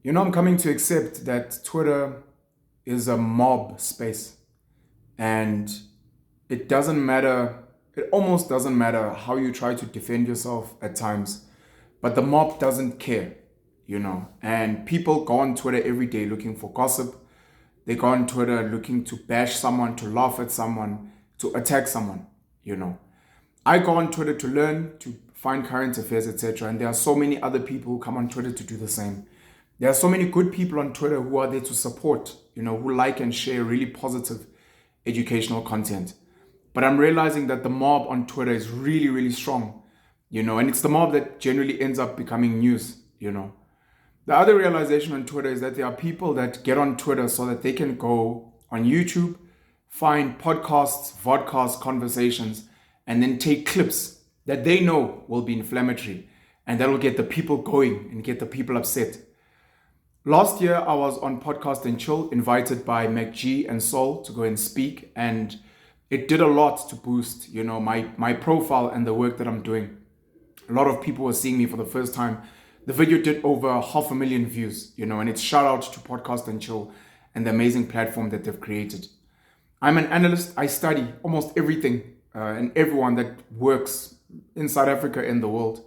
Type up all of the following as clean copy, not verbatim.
I'm coming to accept that Twitter is a mob space. And it doesn't matter, it almost doesn't matter how you try to defend yourself at times, but the mob doesn't care. And people go on Twitter every day looking for gossip. They go on Twitter looking to bash someone, to laugh at someone, to attack someone. I go on Twitter to learn, to find current affairs, etc. And there are so many other people who come on Twitter to do the same. There are so many good people on Twitter who are there to support, who like and share really positive educational content. But I'm realizing that the mob on Twitter is really, really strong, and it's the mob that generally ends up becoming news. The other realization on Twitter is that there are people that get on Twitter so that they can go on YouTube, find podcasts, vodcasts, conversations, and then take clips that they know will be inflammatory and that will get the people going and get the people upset. Last year, I was on Podcast and Chill, invited by MacG and Soul to go and speak, and it did a lot to boost, my profile and the work that I'm doing. A lot of people were seeing me for the first time. The video did over 500,000 views, and it's shout out to Podcast and Chill and the amazing platform that they've created. I'm an analyst. I study almost everything and everyone that works in South Africa and the world.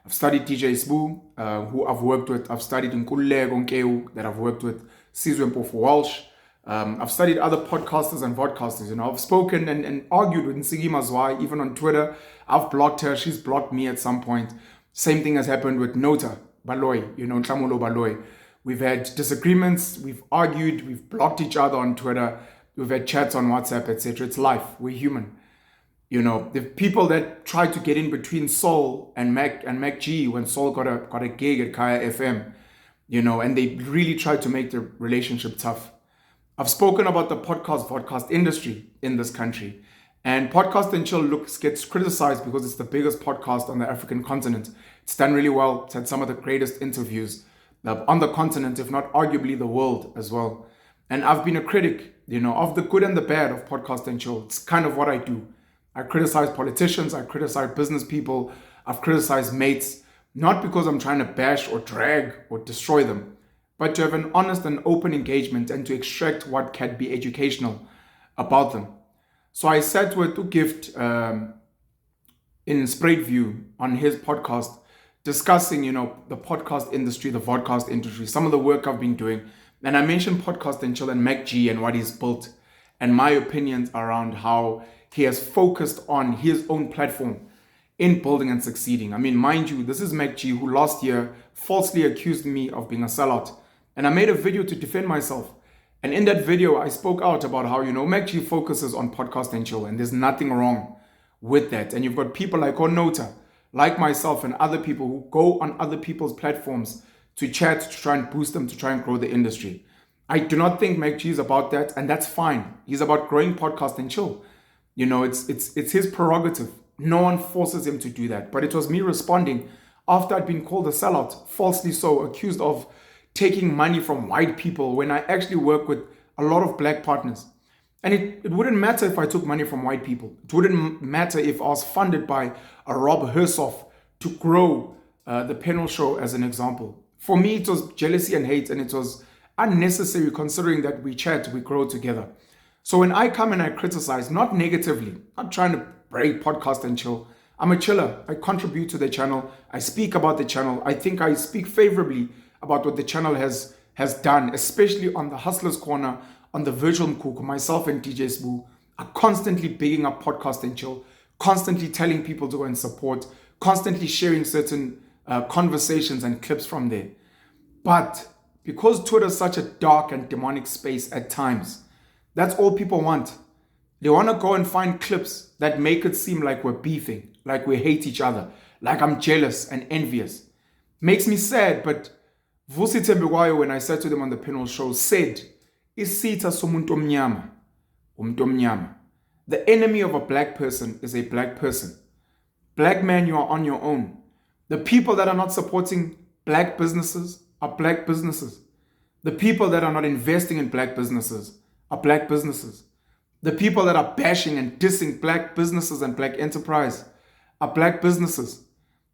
I've studied DJ Sbu, who I've worked with. I've studied Nkululeko Nkeu, that I've worked with. Sizwe Mpofu Walsh. I've studied other podcasters and vodcasters. I've spoken and argued with Nsigima Zwai, even on Twitter. I've blocked her. She's blocked me at some point. Same thing has happened with Nota Baloy, Tlamulo Baloy. We've had disagreements. We've argued. We've blocked each other on Twitter. We've had chats on WhatsApp, etc. It's life. We're human. The people that tried to get in between Soul and MacG when Soul got a gig at Kaya FM, and they really tried to make the relationship tough. I've spoken about the podcast industry in this country, and Podcast and Chill gets criticized because it's the biggest podcast on the African continent. It's done really well. It's had some of the greatest interviews on the continent, if not arguably the world as well. And I've been a critic, of the good and the bad of Podcast and Chill. It's kind of what I do. I criticize politicians, I criticize business people, I've criticized mates, not because I'm trying to bash or drag or destroy them, but to have an honest and open engagement and to extract what can be educational about them. So I sat with Gift in Sprayed View on his podcast, discussing, the podcast industry, the vodcast industry, some of the work I've been doing. And I mentioned Podcast and Chill and MacG and what he's built and my opinions around how he has focused on his own platform in building and succeeding. I mean, mind you, this is MacG who last year falsely accused me of being a sellout. And I made a video to defend myself. And in that video, I spoke out about how, MacG focuses on Podcast and Chill, and there's nothing wrong with that. And you've got people like Onota, like myself and other people who go on other people's platforms to chat, to try and boost them, to try and grow the industry. I do not think MacG is about that, and that's fine. He's about growing Podcast and Chill. It's his prerogative. No one forces him to do that. But it was me responding after I'd been called a sellout, falsely so, accused of taking money from white people when I actually work with a lot of black partners. And it wouldn't matter if I took money from white people. It wouldn't matter if I was funded by a Rob Hersoff to grow the Penuel show, as an example. For me, it was jealousy and hate, and it was unnecessary considering that we chat, we grow together. So when I come and I criticize, not negatively, not trying to break Podcast and Chill, I'm a chiller. I contribute to the channel. I speak about the channel. I think I speak favorably about what the channel has done, especially on the Hustlers Corner, on the Virtual Mkuku. Myself and DJ Sbu are constantly bigging up Podcast and Chill, constantly telling people to go and support, constantly sharing certain conversations and clips from there. But because Twitter is such a dark and demonic space at times, that's all people want. They want to go and find clips that make it seem like we're beefing, like we hate each other, like I'm jealous and envious. Makes me sad, but Vusi Tembekwayo, when I said to them on the Penuel show, said, Isita somuntu omnyama, umuntu omnyama. The enemy of a black person is a black person. Black man, you are on your own. The people that are not supporting black businesses are black businesses. The people that are not investing in black businesses are black businesses. The people that are bashing and dissing black businesses and black enterprise are black businesses.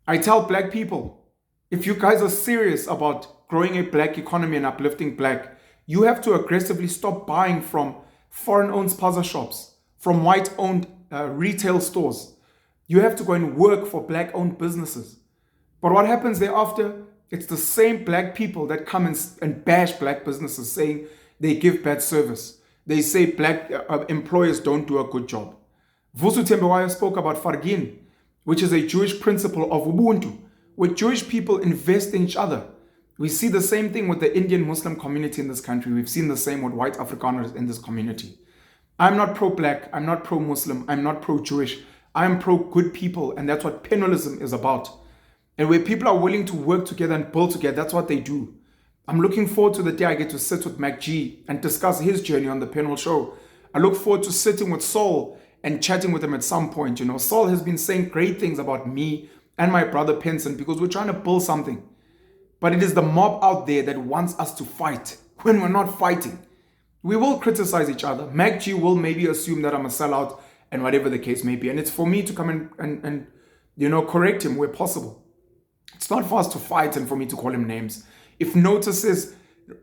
I tell black people, if you guys are serious about growing a black economy and uplifting black, you have to aggressively stop buying from foreign-owned spaza shops, from white-owned retail stores. You have to go and work for black-owned businesses. But what happens thereafter? It's the same black people that come and bash black businesses, saying they give bad service. They say black employers don't do a good job. Vusu Thembekwayo spoke about Fargin, which is a Jewish principle of Ubuntu, where Jewish people invest in each other. We see the same thing with the Indian Muslim community in this country. We've seen the same with white Afrikaners in this community. I'm not pro-black, I'm not pro-Muslim, I'm not pro-Jewish. I'm pro-good people, and that's what Penuelism is about. And where people are willing to work together and build together, that's what they do. I'm looking forward to the day I get to sit with MacG and discuss his journey on the Penuel show. I look forward to sitting with Saul and chatting with him at some point. You know, Saul has been saying great things about me and my brother Penson because we're trying to build something. But it is the mob out there that wants us to fight when we're not fighting. We will criticize each other. MacG will maybe assume that I'm a sellout and whatever the case may be. And it's for me to come and correct him where possible. It's not for us to fight and for me to call him names. If Nota says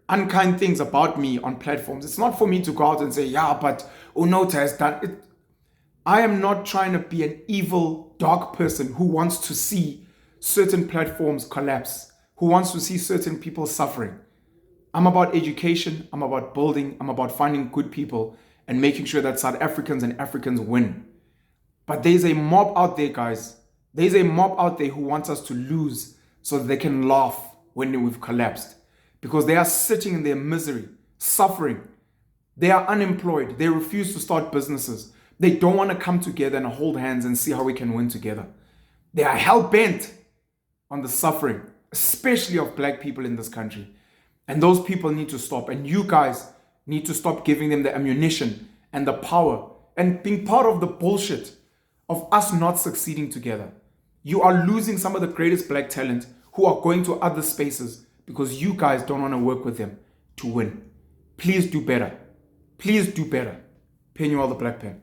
unkind things about me on platforms, it's not for me to go out and say, yeah, but Nota has done it. I am not trying to be an evil, dark person who wants to see certain platforms collapse, who wants to see certain people suffering. I'm about education, I'm about building, I'm about finding good people and making sure that South Africans and Africans win. But there's a mob out there, guys. There's a mob out there who wants us to lose so that they can laugh when we've collapsed. Because they are sitting in their misery, suffering. They are unemployed. They refuse to start businesses. They don't want to come together and hold hands and see how we can win together. They are hell-bent on the suffering, especially of black people in this country. And those people need to stop. And you guys need to stop giving them the ammunition and the power and being part of the bullshit of us not succeeding together. You are losing some of the greatest black talent who are going to other spaces because you guys don't want to work with them to win. Please do better. Please do better. Penuel the Black Pen.